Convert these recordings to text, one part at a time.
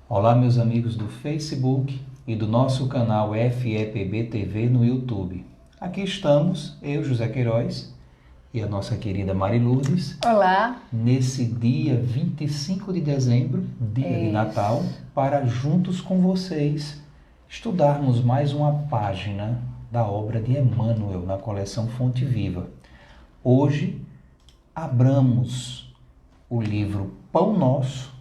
Olá, meus amigos do Facebook e do nosso canal FEPB TV no YouTube. Aqui estamos, eu, José Queiroz, e a nossa querida Mari Lourdes. Olá. Nesse dia 25 de dezembro, dia de Natal, para juntos com vocês estudarmos mais uma página da obra de Emmanuel na coleção Fonte Viva. Hoje, abramos o livro Pão Nosso,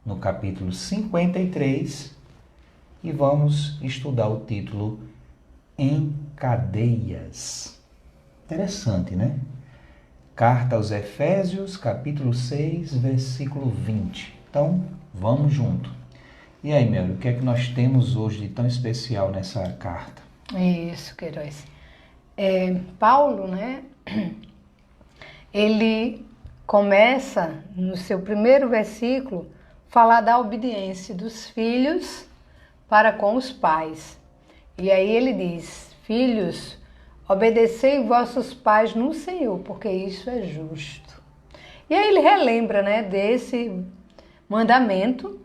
no capítulo 53, e vamos estudar o título Em Cadeias. Interessante, né? Carta aos Efésios, capítulo 6, versículo 20. Então, vamos junto. E aí, Mel, o que é que nós temos hoje de tão especial nessa carta? Isso, Queiroz. Paulo, né? Ele começa no seu primeiro versículo falar da obediência dos filhos para com os pais. E aí ele diz: filhos, obedecei vossos pais no Senhor, porque isso é justo. E aí ele relembra, né, desse mandamento,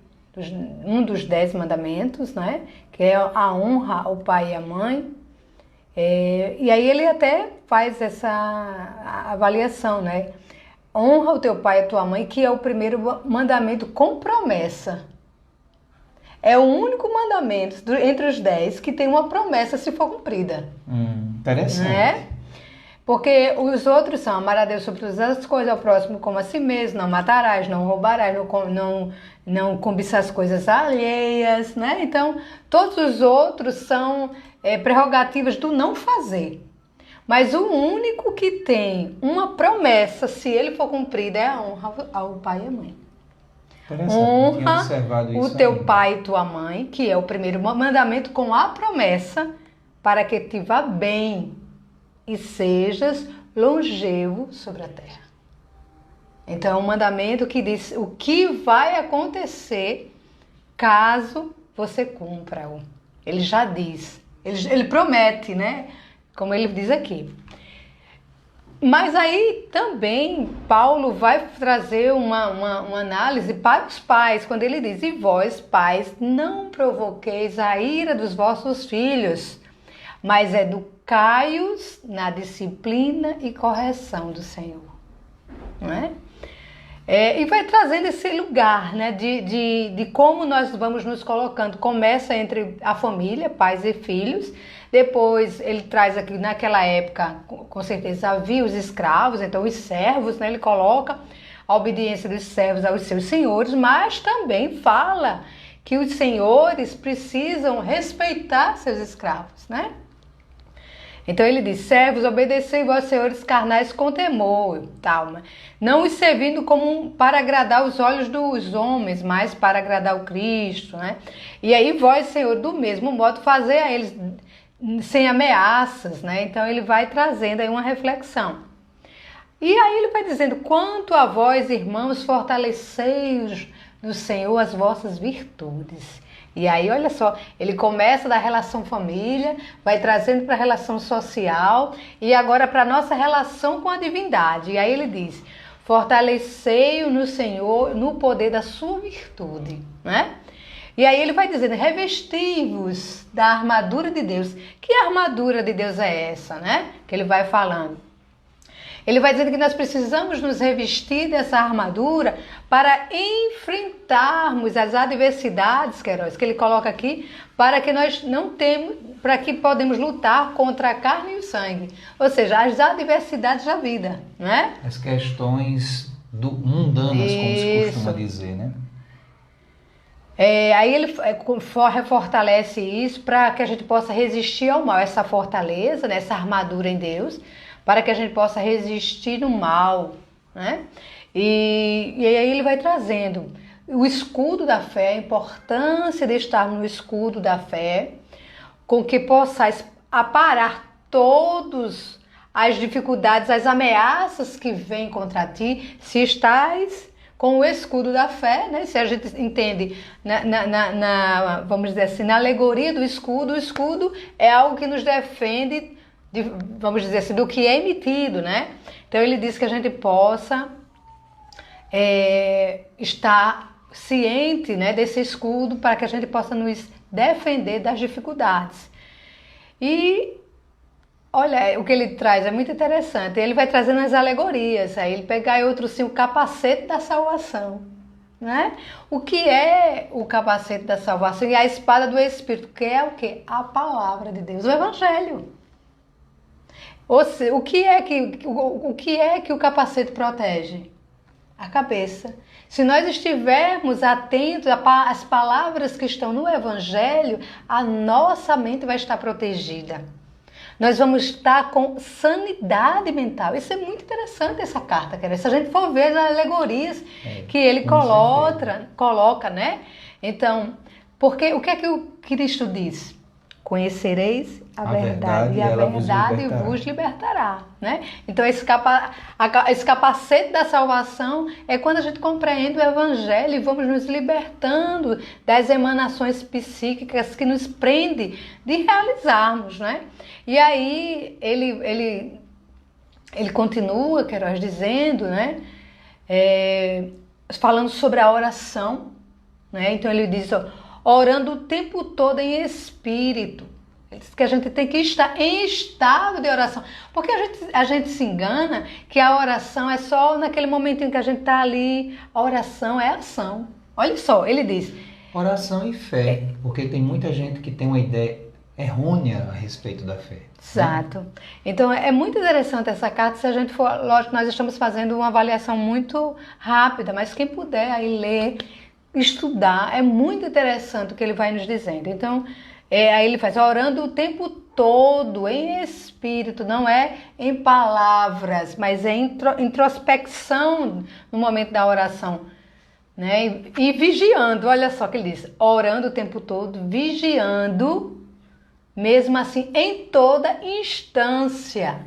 um dos 10 mandamentos, né, que é a honra ao pai e à mãe. E aí ele até faz essa avaliação, né? Honra o teu pai e a tua mãe, que é o primeiro mandamento com promessa. É o único mandamento entre os 10 que tem uma promessa se for cumprida. Interessante. Né? Porque os outros são amar a Deus sobre todas as coisas, ao próximo como a si mesmo, não matarás, não roubarás, não cobiçar as coisas alheias, né? Então, todos os outros são prerrogativas do não fazer. Mas o único que tem uma promessa, se ele for cumprido, é a honra ao pai e à mãe. Honra o teu pai e tua mãe, que é o primeiro mandamento com a promessa, para que te vá bem e sejas longevo sobre a terra. Então é um mandamento que diz o que vai acontecer caso você cumpra-o. Ele já diz, ele promete, né? Como ele diz aqui. Mas aí também Paulo vai trazer uma análise para os pais, quando ele diz: e vós, pais, não provoqueis a ira dos vossos filhos, mas educai-os na disciplina e correção do Senhor. Não é? E vai trazendo esse lugar, né, de como nós vamos nos colocando. Começa entre a família, pais e filhos. Depois ele traz aqui, naquela época, com certeza havia os escravos, então os servos, né, ele coloca a obediência dos servos aos seus senhores, mas também fala que os senhores precisam respeitar seus escravos, né? Então ele diz: servos, obedecei vossos senhores carnais com temor, tal, não os servindo como para agradar os olhos dos homens, mas para agradar o Cristo, né? E aí vós, Senhor, do mesmo modo, fazer a eles sem ameaças, né? Então ele vai trazendo aí uma reflexão. E aí ele vai dizendo: quanto a vós, irmãos, fortalecei no Senhor as vossas virtudes. E aí, olha só, ele começa da relação família, vai trazendo para a relação social e agora para a nossa relação com a divindade. E aí ele diz: fortalecei-o no Senhor, no poder da sua virtude, né? E aí ele vai dizendo: revesti-vos da armadura de Deus. Que armadura de Deus é essa, né? Que ele vai falando. Ele vai dizendo que nós precisamos nos revestir dessa armadura para enfrentarmos as adversidades, Queiroz, que ele coloca aqui, para que nós não temos, para que podemos lutar contra a carne e o sangue. Ou seja, as adversidades da vida, né? As questões mundanas, como se costuma dizer, né? Aí ele fortalece isso para que a gente possa resistir ao mal, essa fortaleza, né, essa armadura em Deus, para que a gente possa resistir no mal, né? E aí ele vai trazendo o escudo da fé, a importância de estar no escudo da fé, com que possais aparar todas as dificuldades, as ameaças que vêm contra ti, se estás com o escudo da fé, né? Se a gente entende, vamos dizer assim, na alegoria do escudo, o escudo é algo que nos defende, vamos dizer assim, do que é emitido, né? Então ele diz que a gente possa estar ciente, né, desse escudo para que a gente possa nos defender das dificuldades. E olha, o que ele traz é muito interessante. Ele vai trazendo as alegorias. Aí ele pega aí outro sim, o capacete da salvação, né? O que é o capacete da salvação e a espada do Espírito, que é o quê? A palavra de Deus, o Evangelho. Ou seja, o que é que o capacete protege? A cabeça. Se nós estivermos atentos às palavras que estão no Evangelho, a nossa mente vai estar protegida. Nós vamos estar com sanidade mental. Isso é muito interessante, essa carta, querido. Se a gente for ver as alegorias que ele coloca, né? Então, porque o que é que o Cristo diz? Conhecereis a verdade e a verdade vos libertará, né? Então, esse capacete da salvação é quando a gente compreende o Evangelho e vamos nos libertando das emanações psíquicas que nos prendem de realizarmos, né? E aí, ele continua, Queiroz, dizendo, né? Falando sobre a oração, né? Então, ele diz, ó, orando o tempo todo em espírito. Ele diz que a gente tem que estar em estado de oração. Porque a gente se engana que a oração é só naquele momentinho que a gente está ali. A oração é ação. Olha só, ele diz... Oração e fé, porque tem muita gente que tem uma ideia errônea a respeito da fé. Exato. Né? Então, é muito interessante essa carta. Se a gente for... Lógico, nós estamos fazendo uma avaliação muito rápida, mas quem puder aí ler... estudar, é muito interessante o que ele vai nos dizendo. Então, aí ele faz orando o tempo todo em espírito, não é em palavras, mas é introspecção no momento da oração, né? E vigiando, olha só o que ele diz, orando o tempo todo, vigiando, mesmo assim, em toda instância.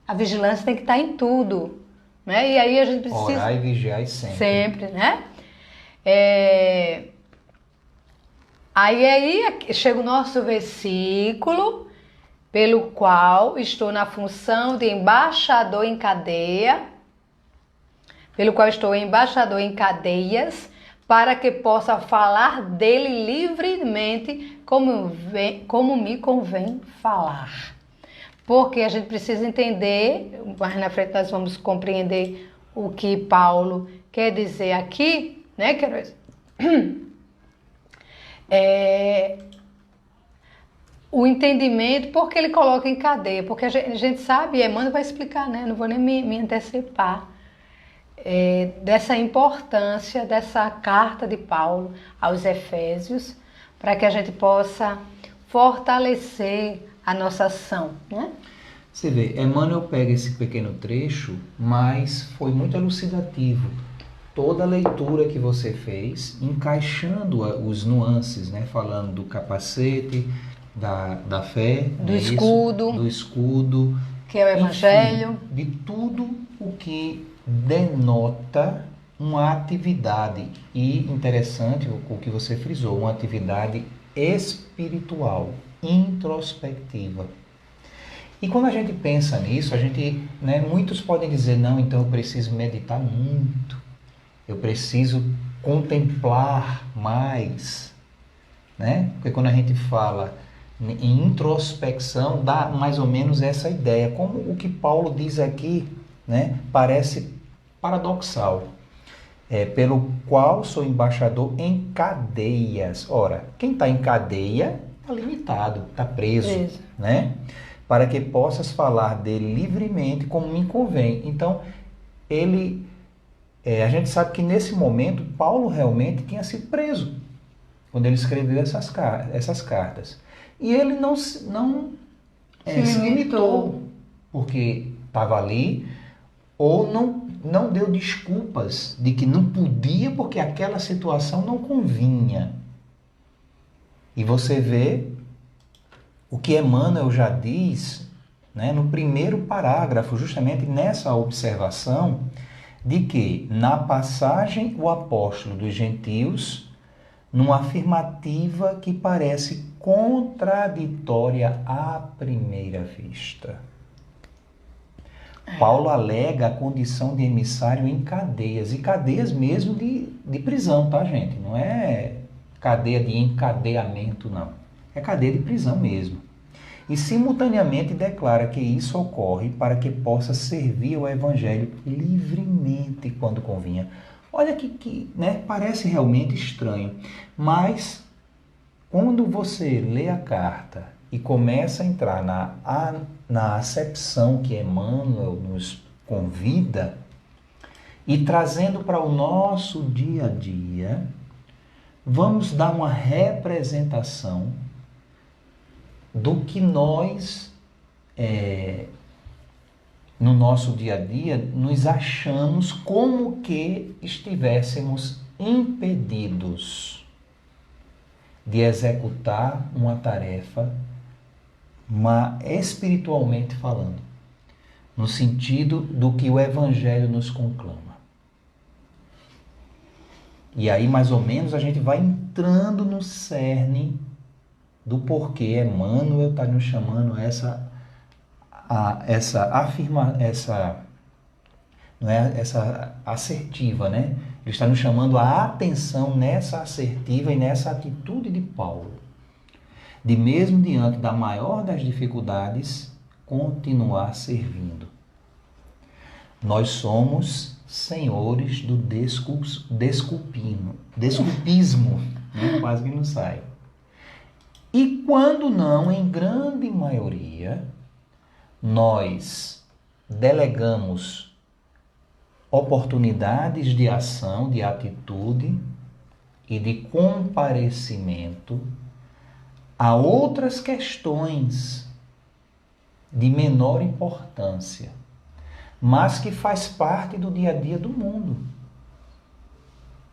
A vigilância tem que estar em tudo, né? E aí a gente precisa... Orar e vigiar sempre. Sempre, né? Aí chega o nosso versículo, pelo qual estou na função de embaixador em cadeia, pelo qual estou embaixador em cadeias, para que possa falar dele livremente, como me convém falar. Porque a gente precisa entender, mais na frente nós vamos compreender o que Paulo quer dizer aqui, né, Queiroz? O entendimento, porque ele coloca em cadeia, porque a gente sabe, Emmanuel vai explicar, né? Não vou nem me antecipar, dessa importância dessa carta de Paulo aos Efésios, para que a gente possa fortalecer a nossa ação, né? Você vê, Emmanuel pega esse pequeno trecho, mas foi muito elucidativo. Toda a leitura que você fez, encaixando os nuances, né? Falando do capacete, da fé, do escudo, do escudo, que é o Evangelho, enfim, de tudo o que denota uma atividade, e interessante o que você frisou, uma atividade espiritual, introspectiva. E quando a gente pensa nisso, a gente, né, muitos podem dizer, não, então eu preciso meditar muito, eu preciso contemplar mais, né? Porque quando a gente fala em introspecção, dá mais ou menos essa ideia. Como o que Paulo diz aqui, né? Parece paradoxal. Pelo qual sou embaixador em cadeias. Ora, quem está em cadeia está limitado, está preso, né? Para que possas falar dele livremente como me convém. Então, a gente sabe que nesse momento Paulo realmente tinha sido preso quando ele escreveu essas cartas. E ele não se limitou, porque estava ali, ou não deu desculpas de que não podia porque aquela situação não convinha. E você vê o que Emmanuel já diz, né, no primeiro parágrafo, justamente nessa observação, de que na passagem o apóstolo dos gentios, numa afirmativa que parece contraditória à primeira vista. Paulo alega a condição de emissário em cadeias, e cadeias mesmo de prisão, tá, gente? Não é cadeia de encadeamento, não. É cadeia de prisão mesmo. E simultaneamente declara que isso ocorre para que possa servir ao Evangelho livremente quando convinha. Olha que né, parece realmente estranho, mas quando você lê a carta e começa a entrar na acepção que Emmanuel nos convida, e trazendo para o nosso dia a dia, vamos dar uma representação do que nós, no nosso dia a dia, nos achamos como que estivéssemos impedidos de executar uma tarefa, espiritualmente falando, no sentido do que o Evangelho nos conclama. E aí, mais ou menos, a gente vai entrando no cerne do porquê Emmanuel está nos chamando essa assertiva, né? Ele está nos chamando a atenção nessa assertiva e nessa atitude de Paulo, de mesmo diante da maior das dificuldades, continuar servindo. Nós somos senhores do desculpismo, né? Quase que não sai. E quando não, em grande maioria, nós delegamos oportunidades de ação, de atitude e de comparecimento a outras questões de menor importância, mas que faz parte do dia a dia do mundo.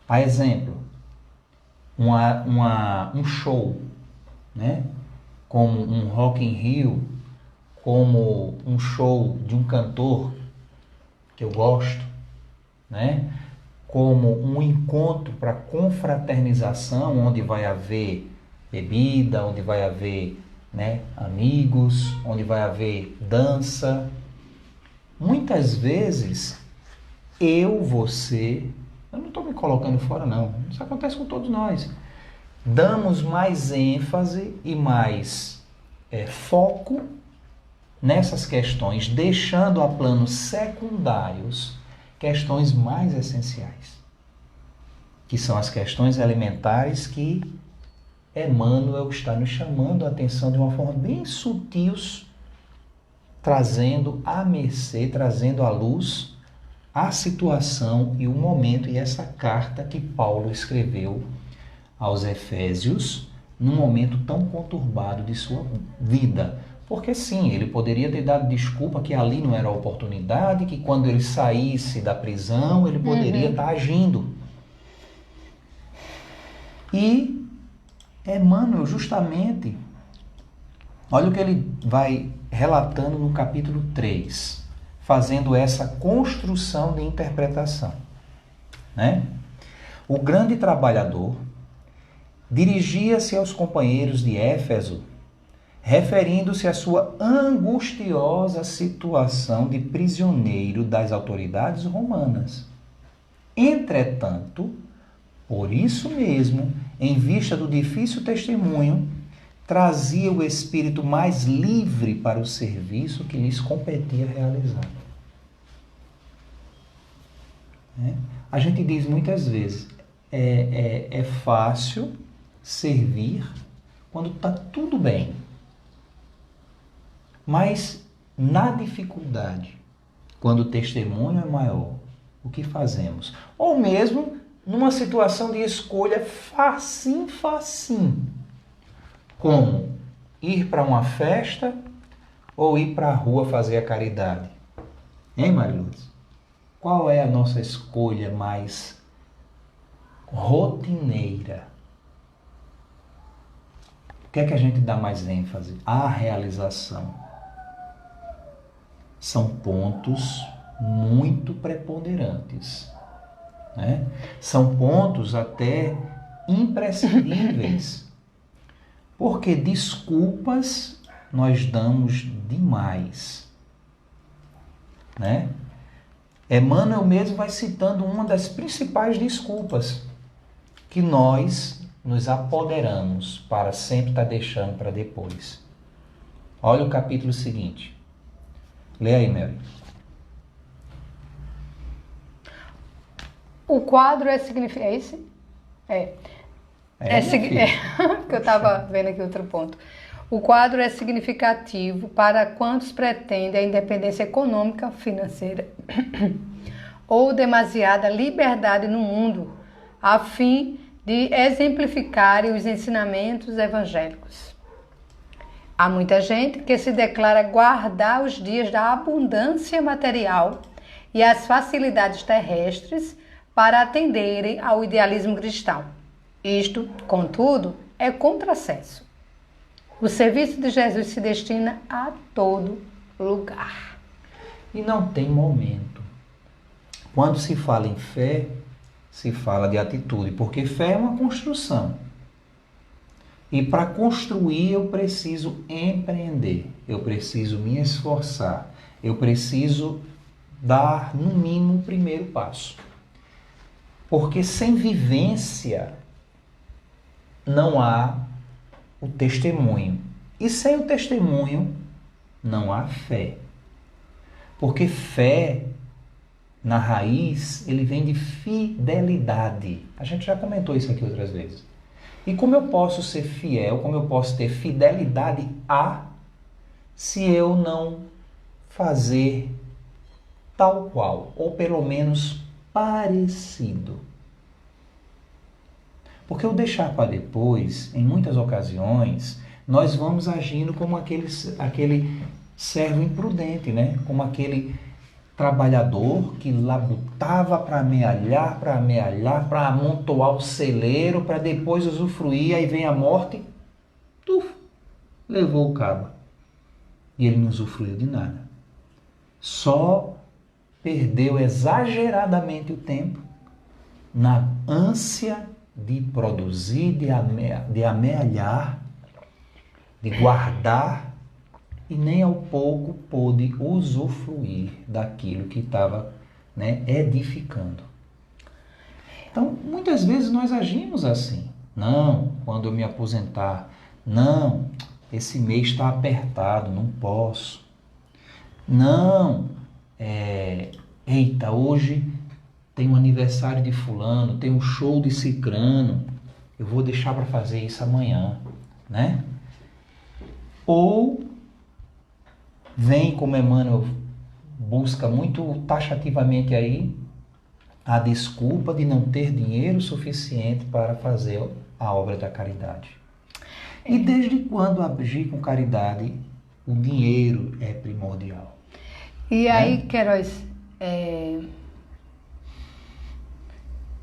A exemplo, um show, né? Como um Rock in Rio, como um show de um cantor que eu gosto, né? Como um encontro para confraternização, onde vai haver bebida, onde vai haver, né, amigos, onde vai haver dança. Muitas vezes, você, eu não estou me colocando fora não, isso acontece com todos nós, damos mais ênfase e mais foco nessas questões, deixando a planos secundários questões mais essenciais, que são as questões elementares que Emmanuel está nos chamando a atenção de uma forma bem sutil, trazendo à mercê, trazendo à luz a situação e o momento e essa carta que Paulo escreveu aos Efésios num momento tão conturbado de sua vida. Porque sim, ele poderia ter dado desculpa que ali não era a oportunidade, que quando ele saísse da prisão ele poderia estar agindo. E Emmanuel, justamente, olha o que ele vai relatando no capítulo 3, fazendo essa construção de interpretação, né? O grande trabalhador dirigia-se aos companheiros de Éfeso, referindo-se à sua angustiosa situação de prisioneiro das autoridades romanas. Entretanto, por isso mesmo, em vista do difícil testemunho, trazia o espírito mais livre para o serviço que lhes competia realizar. A gente diz muitas vezes, é fácil servir quando está tudo bem. Mas na dificuldade, quando o testemunho é maior, o que fazemos? Ou mesmo numa situação de escolha facinho, como ir para uma festa ou ir para a rua fazer a caridade. Hein, Mariluz? Qual é a nossa escolha mais rotineira? O que é que a gente dá mais ênfase? A realização. São pontos muito preponderantes, né? São pontos até imprescindíveis, porque desculpas nós damos demais. né? Emmanuel mesmo vai citando uma das principais desculpas que nós nos apoderamos para sempre estar deixando para depois. Olha o capítulo seguinte. Lê aí, Mary. O quadro é significativo. É esse? Porque eu estava vendo aqui outro ponto. O quadro é significativo para quantos pretendem a independência econômica, financeira ou demasiada liberdade no mundo, a fim de exemplificarem os ensinamentos evangélicos. Há muita gente que se declara guardar os dias da abundância material e as facilidades terrestres para atenderem ao idealismo cristão. Isto, contudo, é contrassenso. O serviço de Jesus se destina a todo lugar. E não tem momento. Quando se fala em fé, se fala de atitude, porque fé é uma construção. E para construir eu preciso empreender, eu preciso me esforçar, eu preciso dar, no mínimo, o primeiro passo. Porque sem vivência não há o testemunho. E sem o testemunho não há fé. Porque fé, na raiz, ele vem de fidelidade. A gente já comentou isso aqui outras vezes. E como eu posso ser fiel, como eu posso ter fidelidade se eu não fazer tal qual, ou pelo menos parecido? Porque o deixar para depois, em muitas ocasiões, nós vamos agindo como aquele servo imprudente, né? Como aquele trabalhador que labutava para amealhar, para amontoar o celeiro, para depois usufruir, aí vem a morte, levou o cabo. E ele não usufruiu de nada. Só perdeu exageradamente o tempo na ânsia de produzir, de amealhar, de guardar, e nem ao pouco pôde usufruir daquilo que estava, né, edificando. Então, muitas vezes nós agimos assim. Não, quando eu me aposentar. Não, esse mês está apertado, não posso. Não, eita, hoje tem um aniversário de fulano, tem um show de cicrano, eu vou deixar para fazer isso amanhã, né? Ou vem, como Emmanuel busca muito taxativamente aí, a desculpa de não ter dinheiro suficiente para fazer a obra da caridade. E desde quando agir com caridade, o dinheiro é primordial? E aí, Queiroz,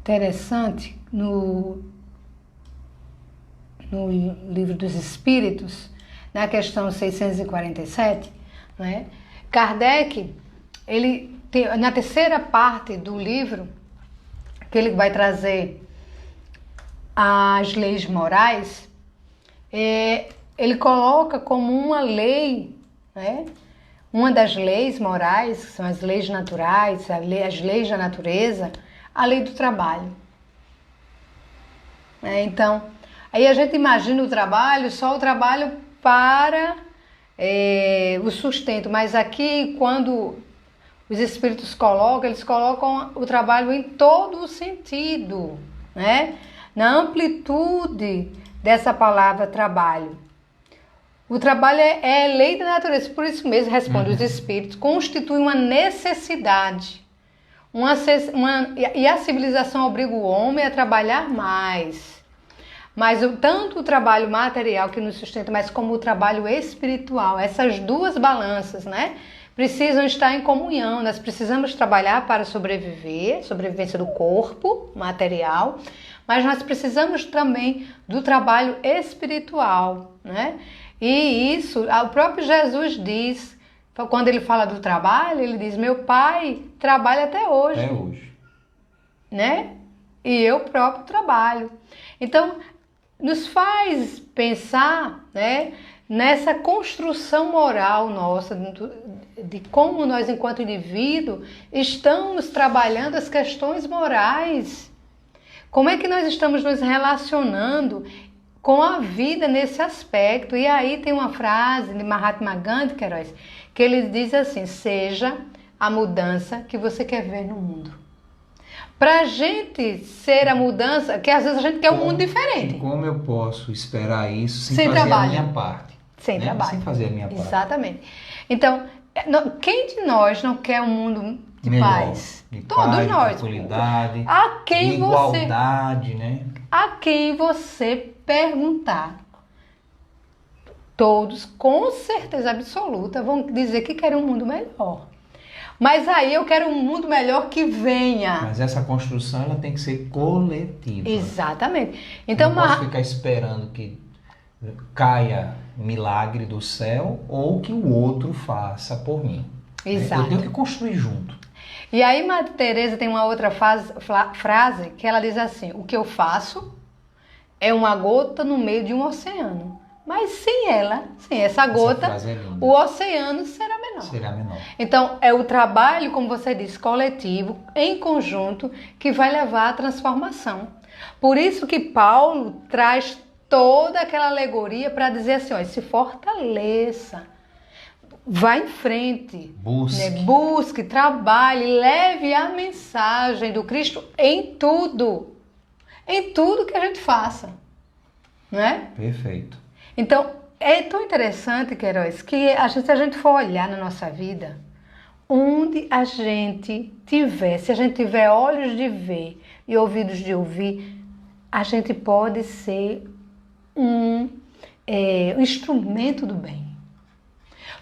interessante, no Livro dos Espíritos, na questão 647, né, Kardec, ele tem, na terceira parte do livro, que ele vai trazer as leis morais, ele coloca como uma lei, né, uma das leis morais, que são as leis naturais, as leis da natureza, a lei do trabalho. Então, aí a gente imagina o trabalho, só o trabalho para o sustento, mas aqui quando os espíritos colocam, eles colocam o trabalho em todo o sentido, né? Na amplitude dessa palavra trabalho. O trabalho é lei da natureza, por isso mesmo, responde os espíritos, constitui uma necessidade. E a civilização obriga o homem a trabalhar mais. Mas tanto o trabalho material que nos sustenta, mas como o trabalho espiritual, essas duas balanças, né, precisam estar em comunhão. Nós precisamos trabalhar para sobreviver, sobrevivência do corpo material, mas nós precisamos também do trabalho espiritual, né? E isso, o próprio Jesus diz, quando ele fala do trabalho, ele diz: meu pai trabalha até hoje. Até hoje. Né? E eu próprio trabalho. Então, nos faz pensar, né, nessa construção moral nossa, de como nós, enquanto indivíduo, estamos trabalhando as questões morais. Como é que nós estamos nos relacionando com a vida nesse aspecto? E aí tem uma frase de Mahatma Gandhi, Queiroz, que ele diz assim: seja a mudança que você quer ver no mundo. Para a gente ser a mudança, que às vezes a gente quer um mundo diferente. Como eu posso esperar isso sem Sem fazer trabalho. a minha parte? Sem trabalho. Sem fazer a minha parte. Exatamente. Então, quem de nós não quer um mundo de Melhor, paz? de Todos paz, nós. de tranquilidade, A quem de igualdade, né? A quem você perguntar, todos, com certeza absoluta, vão dizer que querem um mundo melhor. Mas aí eu quero um mundo melhor que venha. Mas essa construção ela tem que ser coletiva. Exatamente. Então, não posso ficar esperando que caia milagre do céu ou que o outro faça por mim. Exato. Eu tenho que construir junto. E aí Madre Teresa tem uma outra frase que ela diz assim: o que eu faço é uma gota no meio de um oceano. Mas sem ela, sem essa gota, o oceano será menor. Será menor. Então, é o trabalho, como você disse, coletivo, em conjunto, que vai levar à transformação. Por isso que Paulo traz toda aquela alegoria para dizer assim, ó, se fortaleça, vá em frente, busque, trabalhe, leve a mensagem do Cristo em tudo que a gente faça, não é? Perfeito. Então, é tão interessante, Queiroz, que se a gente for olhar na nossa vida, onde a gente tiver, se a gente tiver olhos de ver e ouvidos de ouvir, a gente pode ser um instrumento do bem.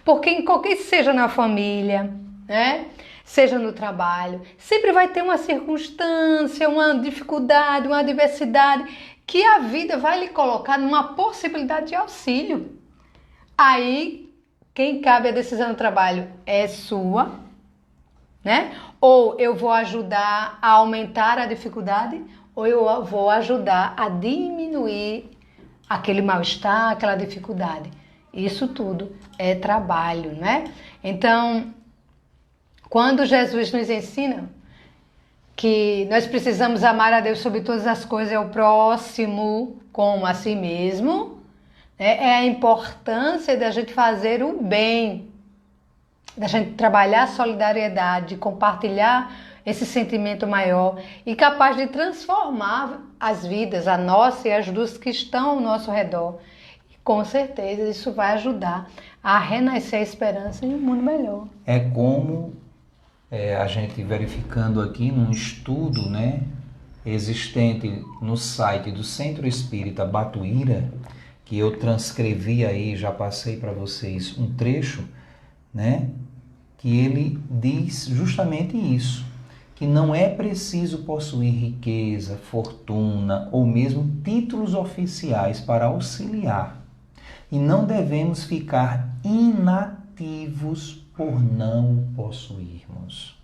Porque em qualquer, seja na família, né? Seja no trabalho, sempre vai ter uma circunstância, uma dificuldade, uma adversidade, que a vida vai lhe colocar numa possibilidade de auxílio. Aí, quem cabe a decisão do trabalho é sua, né? Ou eu vou ajudar a aumentar a dificuldade, ou eu vou ajudar a diminuir aquele mal-estar, aquela dificuldade. Isso tudo é trabalho, né? Então, quando Jesus nos ensina que nós precisamos amar a Deus sobre todas as coisas e ao próximo como a si mesmo, né? É a importância da gente fazer o bem, da gente trabalhar a solidariedade, compartilhar esse sentimento maior e capaz de transformar as vidas, a nossa e as dos que estão ao nosso redor. E com certeza isso vai ajudar a renascer a esperança em um mundo melhor. É como a gente verificando aqui num estudo, né, existente no site do Centro Espírita Batuíra, que eu transcrevi aí, já passei para vocês um trecho, né, que ele diz justamente isso, que não é preciso possuir riqueza, fortuna ou mesmo títulos oficiais para auxiliar, e não devemos ficar inativos por não o possuirmos.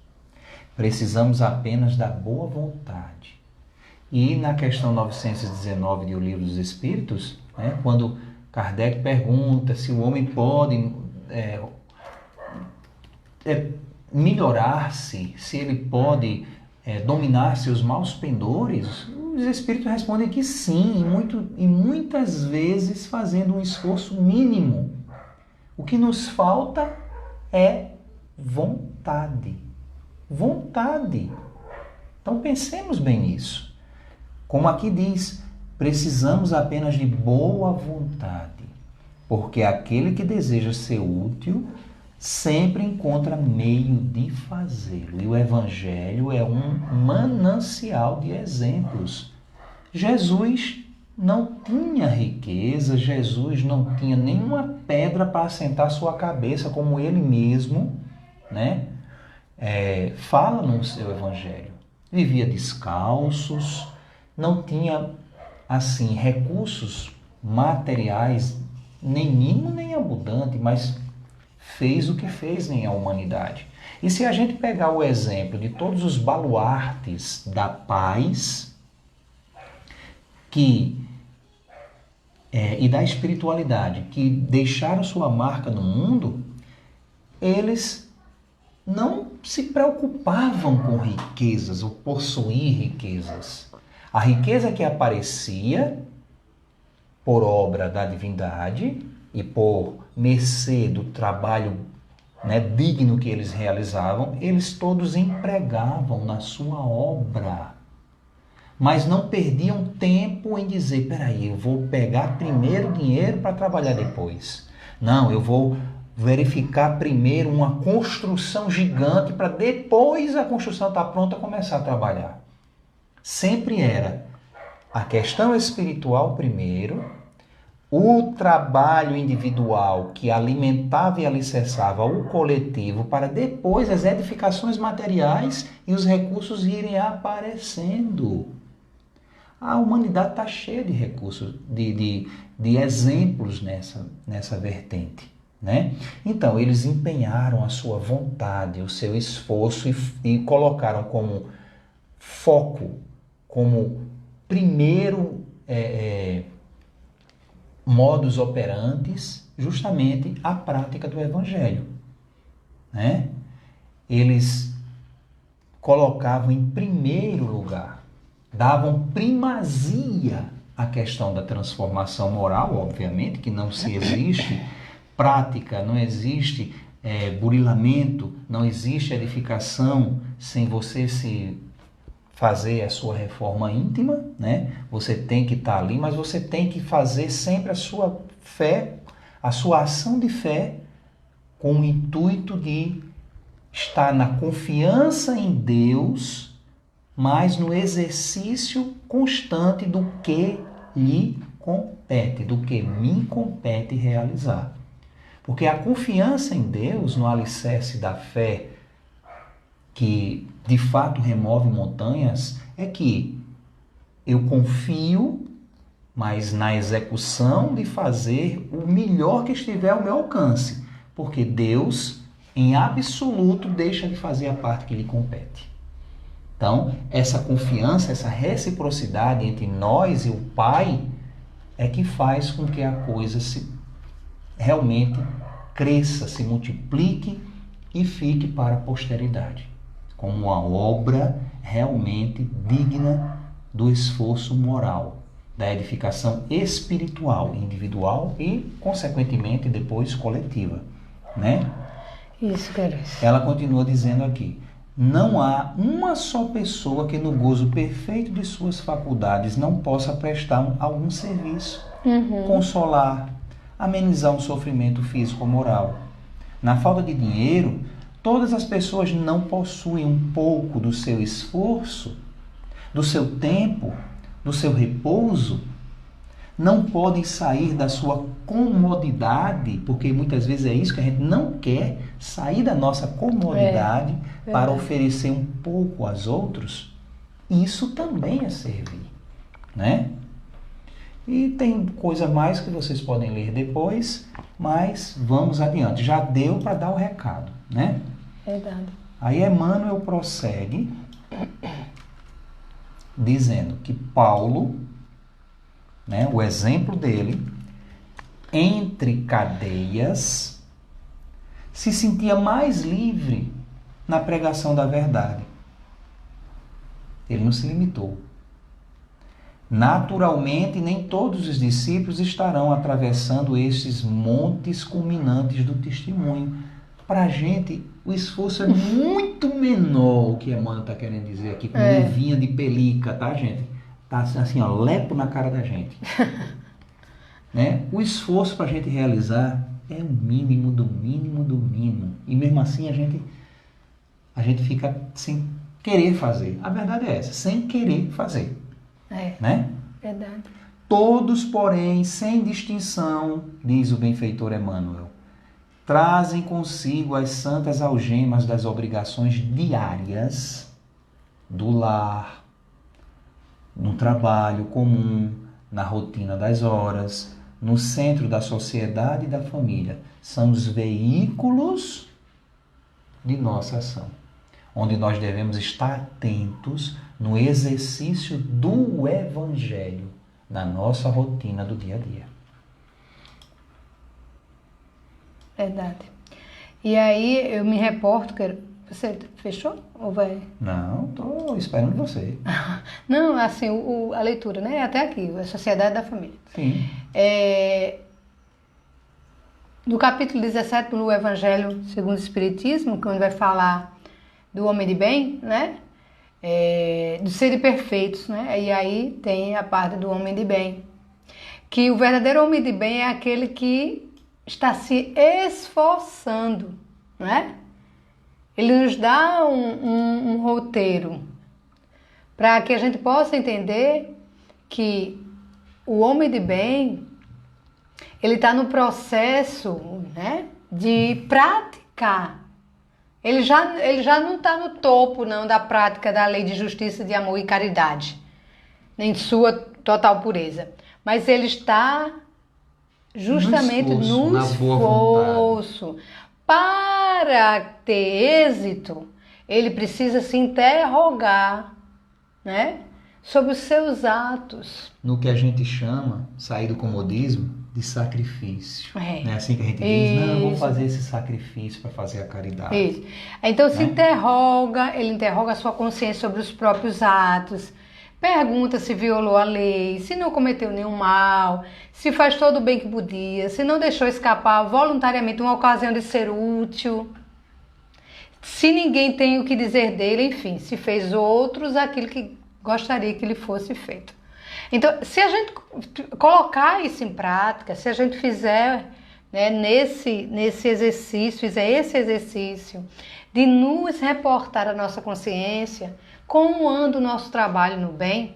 Precisamos apenas da boa vontade. E na questão 919 do Livro dos Espíritos, né, quando Kardec pergunta se o homem pode melhorar-se, se ele pode dominar seus maus pendores, os Espíritos respondem que sim, e muitas vezes fazendo um esforço mínimo. O que nos falta é vontade. Vontade. Então pensemos bem nisso. Como aqui diz, precisamos apenas de boa vontade, porque aquele que deseja ser útil sempre encontra meio de fazê-lo. E o Evangelho é um manancial de exemplos. Jesus não tinha riqueza, Jesus não tinha nenhuma pedra para assentar sua cabeça, como ele mesmo, né, fala no seu Evangelho. Vivia descalços, não tinha assim recursos materiais, nem mínimo nem abundante, mas fez o que fez em a humanidade. E se a gente pegar o exemplo de todos os baluartes da paz que e da espiritualidade, que deixaram sua marca no mundo, eles não se preocupavam com riquezas ou possuir riquezas. A riqueza que aparecia por obra da divindade e por mercê do trabalho, né, digno que eles realizavam, eles todos empregavam na sua obra. Mas não perdiam tempo em dizer, peraí, eu vou pegar primeiro dinheiro para trabalhar depois. Não, eu vou verificar primeiro uma construção gigante para depois a construção estar pronta começar a trabalhar. Sempre era a questão espiritual primeiro, o trabalho individual que alimentava e alicerçava o coletivo para depois as edificações materiais e os recursos irem aparecendo. A humanidade está cheia de recursos, de exemplos nessa vertente, né? Então, eles empenharam a sua vontade, o seu esforço e colocaram como foco, como primeiro modus operantes, justamente a prática do Evangelho, né? Eles colocavam em primeiro lugar, davam primazia à questão da transformação moral, obviamente, que não se existe prática, não existe burilamento, não existe edificação sem você se fazer a sua reforma íntima, né? Você tem que estar ali, mas você tem que fazer sempre a sua fé, a sua ação de fé, com o intuito de estar na confiança em Deus, mas no exercício constante do que lhe compete, do que me compete realizar. Porque a confiança em Deus, no alicerce da fé, que de fato remove montanhas, é que eu confio, mas na execução de fazer o melhor que estiver ao meu alcance, porque Deus, em absoluto, deixa de fazer a parte que lhe compete. Então, essa confiança, essa reciprocidade entre nós e o Pai é que faz com que a coisa realmente cresça, se multiplique e fique para a posteridade, como uma obra realmente digna do esforço moral, da edificação espiritual, individual e, consequentemente, depois coletiva, né? Isso, querido. Ela continua dizendo aqui: não há uma só pessoa que no gozo perfeito de suas faculdades não possa prestar algum serviço, consolar, amenizar um sofrimento físico ou moral. Na falta de dinheiro, todas as pessoas não possuem um pouco do seu esforço, do seu tempo, do seu repouso, não podem sair da sua comodidade, porque muitas vezes é isso que a gente não quer, sair da nossa comodidade para oferecer um pouco aos outros. Isso também é servir, né? E tem coisa mais que vocês podem ler depois, mas vamos adiante. Já deu para dar o recado, né? Verdade. Aí Emmanuel prossegue dizendo que Paulo, né, o exemplo dele, entre cadeias, se sentia mais livre na pregação da verdade. Ele não se limitou. Naturalmente, nem todos os discípulos estarão atravessando esses montes culminantes do testemunho. Para a gente, o esforço é muito menor, o que Emmanuel está querendo dizer aqui, com luvinha de pelica, tá, gente? Tá assim, ó, lepo na cara da gente. Né? O esforço para a gente realizar é o mínimo do mínimo do mínimo. E mesmo assim a gente fica sem querer fazer. A verdade é essa, sem querer fazer. Né? Verdade. Todos, porém, sem distinção, diz o benfeitor Emmanuel, trazem consigo as santas algemas das obrigações diárias do lar, no trabalho comum, na rotina das horas, no centro da sociedade e da família. São os veículos de nossa ação, onde nós devemos estar atentos no exercício do Evangelho, na nossa rotina do dia a dia. Verdade. E aí eu me reporto, você fechou ou vai? Não, estou esperando você. Não, assim, a leitura, né? Até aqui, a Sociedade da Família. Sim. No capítulo 17 do Evangelho segundo o Espiritismo, quando vai falar do homem de bem, né? Dos seres perfeitos, né? E aí tem a parte do homem de bem. Que o verdadeiro homem de bem é aquele que está se esforçando, né? Ele nos dá um roteiro para que a gente possa entender que o homem de bem, ele está no processo, né, de praticar. Ele já não está no topo, não, da prática da lei de justiça, de amor e caridade, nem de sua total pureza. Mas ele está justamente no esforço. Para ter êxito, ele precisa se interrogar, né, sobre os seus atos. No que a gente chama, sair do comodismo, de sacrifício. Não é assim que a gente diz? Não, eu vou fazer esse sacrifício para fazer a caridade. Isso. Então se interroga, ele interroga a sua consciência sobre os próprios atos, pergunta se violou a lei, se não cometeu nenhum mal, se faz todo o bem que podia, se não deixou escapar voluntariamente uma ocasião de ser útil, se ninguém tem o que dizer dele, enfim, se fez outros aquilo que gostaria que lhe fosse feito. Então, se a gente colocar isso em prática, se a gente fizer, né, nesse exercício, fizer esse exercício de nos reportar a nossa consciência, como anda o nosso trabalho no bem,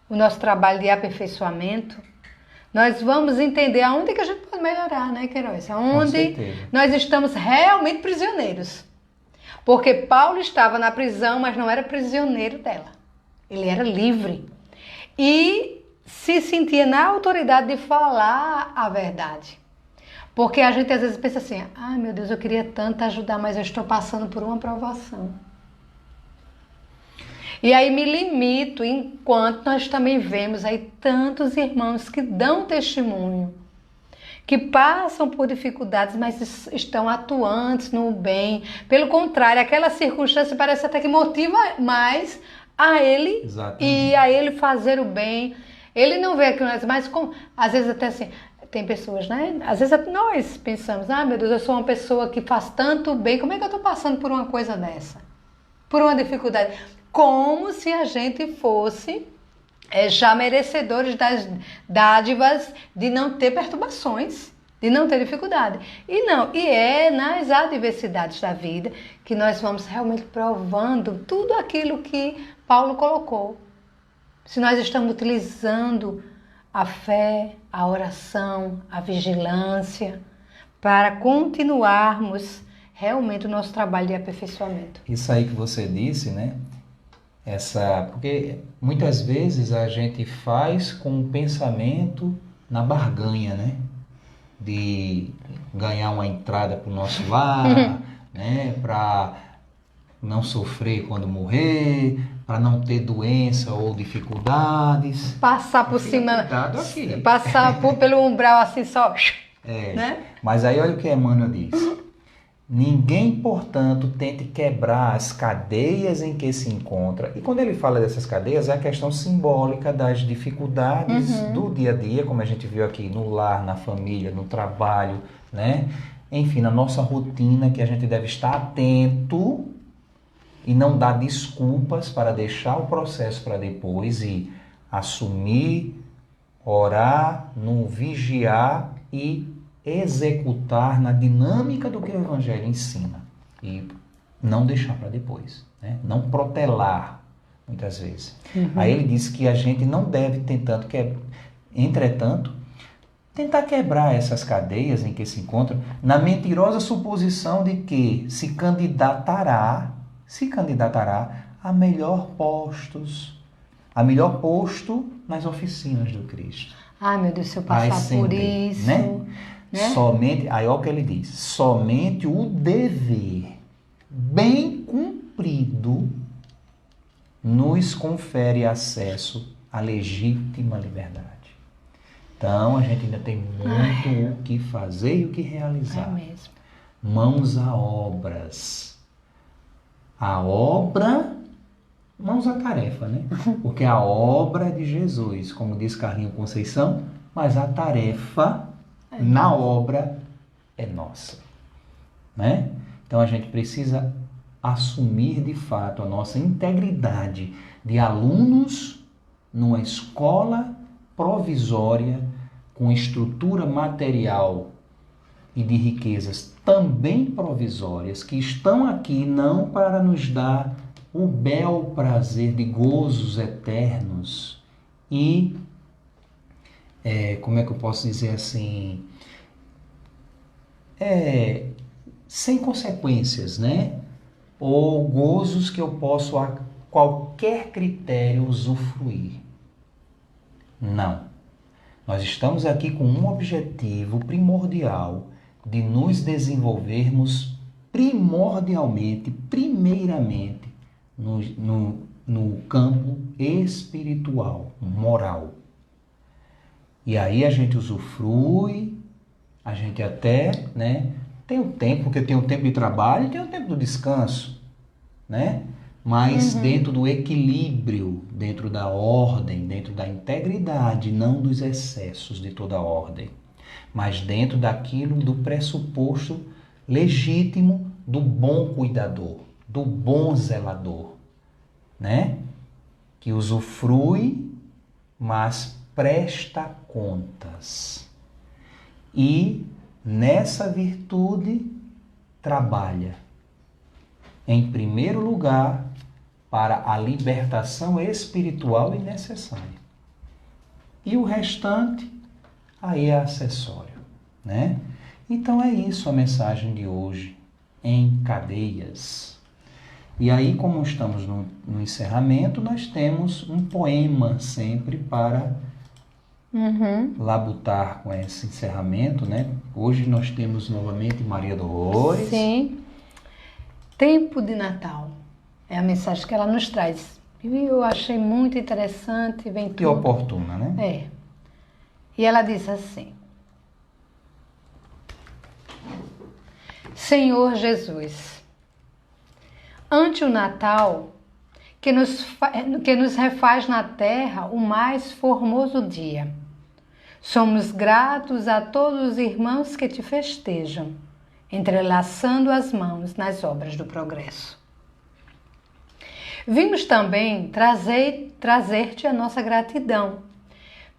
o nosso trabalho de aperfeiçoamento, nós vamos entender aonde que a gente pode melhorar, né, Queiroz? Aonde nós estamos realmente prisioneiros. Porque Paulo estava na prisão, mas não era prisioneiro dela. Ele era livre. E se sentia na autoridade de falar a verdade. Porque a gente às vezes pensa assim, ai meu Deus, eu queria tanto ajudar, mas eu estou passando por uma provação. E aí me limito, enquanto nós também vemos aí tantos irmãos que dão testemunho, que passam por dificuldades, mas estão atuantes no bem. Pelo contrário, aquela circunstância parece até que motiva mais a ele. Exatamente. E a ele fazer o bem. Ele não vê aquilo, mas às vezes até assim, tem pessoas, né? Às vezes nós pensamos, ah meu Deus, eu sou uma pessoa que faz tanto bem, como é que eu estou passando por uma coisa dessa? Por uma dificuldade. Como se a gente fosse já merecedores das dádivas de não ter perturbações, de não ter dificuldade. E não, e é nas adversidades da vida que nós vamos realmente provando tudo aquilo que Paulo colocou. Se nós estamos utilizando a fé, a oração, a vigilância, para continuarmos realmente o nosso trabalho de aperfeiçoamento. Isso aí que você disse, né? Porque muitas vezes a gente faz com o pensamento na barganha, né? De ganhar uma entrada para o nosso lar, né? Para não sofrer quando morrer, para não ter doença ou dificuldades. Passar por cima, passar pelo umbral assim só. Né? Mas aí olha o que Emmanuel diz. Ninguém, portanto, tente quebrar as cadeias em que se encontra. E quando ele fala dessas cadeias, é a questão simbólica das dificuldades do dia a dia, como a gente viu aqui no lar, na família, no trabalho, né? Enfim, na nossa rotina, que a gente deve estar atento e não dar desculpas para deixar o processo para depois e assumir, orar, no vigiar e executar na dinâmica do que o Evangelho ensina e não deixar para depois, né? Não protelar muitas vezes. Aí ele diz que a gente não deve entretanto, tentar quebrar essas cadeias em que se encontra na mentirosa suposição de que se candidatará a melhor posto nas oficinas do Cristo. Ai meu Deus, se eu passar por isso, né? Somente, aí olha o que ele diz, somente o dever bem cumprido nos confere acesso à legítima liberdade. Então, a gente ainda tem muito o que fazer e o que realizar. É mesmo. Mãos a obras. A obra, mãos à tarefa, né? Porque a obra é de Jesus, como diz Carlinho Conceição, mas a tarefa na obra é nossa, né? Então a gente precisa assumir de fato a nossa integridade de alunos numa escola provisória com estrutura material e de riquezas também provisórias, que estão aqui não para nos dar o bel prazer de gozos eternos e, como é que eu posso dizer assim, sem consequências, né? Ou gozos que eu posso a qualquer critério usufruir. Não. Nós estamos aqui com um objetivo primordial de nos desenvolvermos primordialmente, primeiramente, no campo espiritual, moral. E aí a gente usufrui, a gente até, né, tem o tempo, porque tem o tempo de trabalho e tem o tempo do descanso, né? Mas dentro do equilíbrio, dentro da ordem, dentro da integridade, não dos excessos de toda ordem, mas dentro daquilo do pressuposto legítimo do bom cuidador, do bom zelador, né? Que usufrui, mas presta contas. E nessa virtude trabalha, em primeiro lugar, para a libertação espiritual e necessária. E o restante, aí é acessório, né? Então é isso a mensagem de hoje, em cadeias. E aí, como estamos no encerramento, nós temos um poema sempre para labutar com esse encerramento, né? Hoje nós temos novamente Maria Dolores. Sim. Tempo de Natal. É a mensagem que ela nos traz. E eu achei muito interessante. Vem tudo. E oportuna, né? É. E ela diz assim: Senhor Jesus, ante o Natal, que nos refaz na terra o mais formoso dia, somos gratos a todos os irmãos que te festejam, entrelaçando as mãos nas obras do progresso. Vimos também trazer-te a nossa gratidão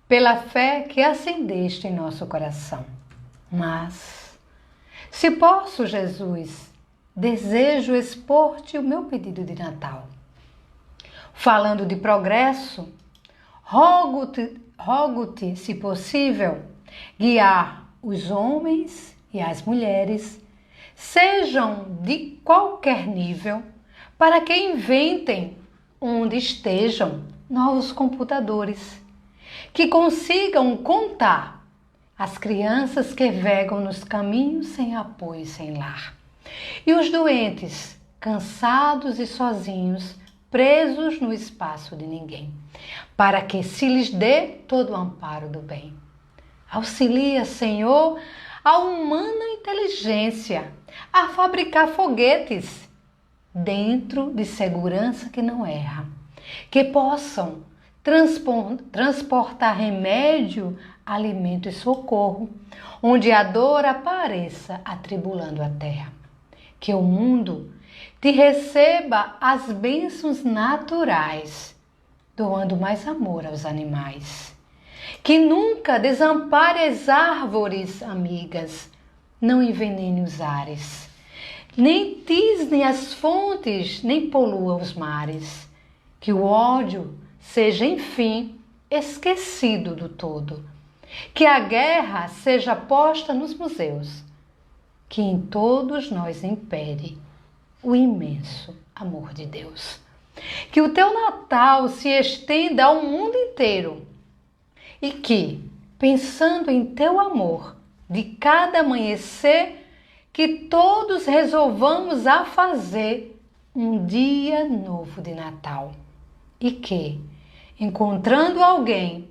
pela fé que acendeste em nosso coração. Mas, se posso, Jesus, desejo expor-te o meu pedido de Natal. Falando de progresso, rogo-te, se possível, guiar os homens e as mulheres, sejam de qualquer nível, para que inventem, onde estejam, novos computadores, que consigam contar as crianças que vegam nos caminhos sem apoio e sem lar, e os doentes, cansados e sozinhos, presos no espaço de ninguém, para que se lhes dê todo o amparo do bem. Auxilia, Senhor, a humana inteligência a fabricar foguetes dentro de segurança que não erra, que possam transportar remédio, alimento e socorro, onde a dor apareça atribulando a terra. Que o mundo te receba as bênçãos naturais, doando mais amor aos animais. Que nunca desampare as árvores amigas, não envenene os ares, nem tisne as fontes, nem polua os mares. Que o ódio seja, enfim, esquecido do todo. Que a guerra seja posta nos museus. Que em todos nós impere o imenso amor de Deus. Que o teu Natal se estenda ao mundo inteiro e que, pensando em teu amor, de cada amanhecer, que todos resolvamos a fazer um dia novo de Natal e que, encontrando alguém,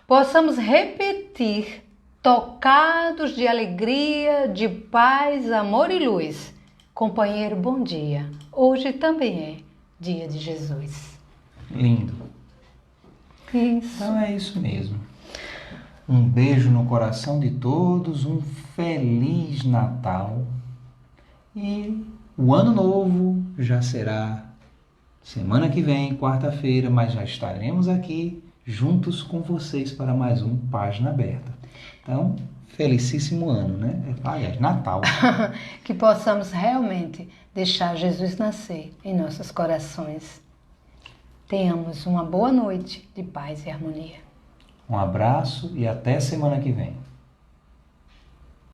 possamos repetir, tocados de alegria, de paz, amor e luz. Companheiro, bom dia. Hoje também é dia de Jesus. Lindo. Isso. Então é isso mesmo. Um beijo no coração de todos, um Feliz Natal. E o ano novo já será semana que vem, quarta-feira, mas já estaremos aqui juntos com vocês para mais um Página Aberta. Então, felicíssimo ano, né? Aliás, Natal. Que possamos realmente deixar Jesus nascer em nossos corações. Tenhamos uma boa noite de paz e harmonia. Um abraço e até semana que vem.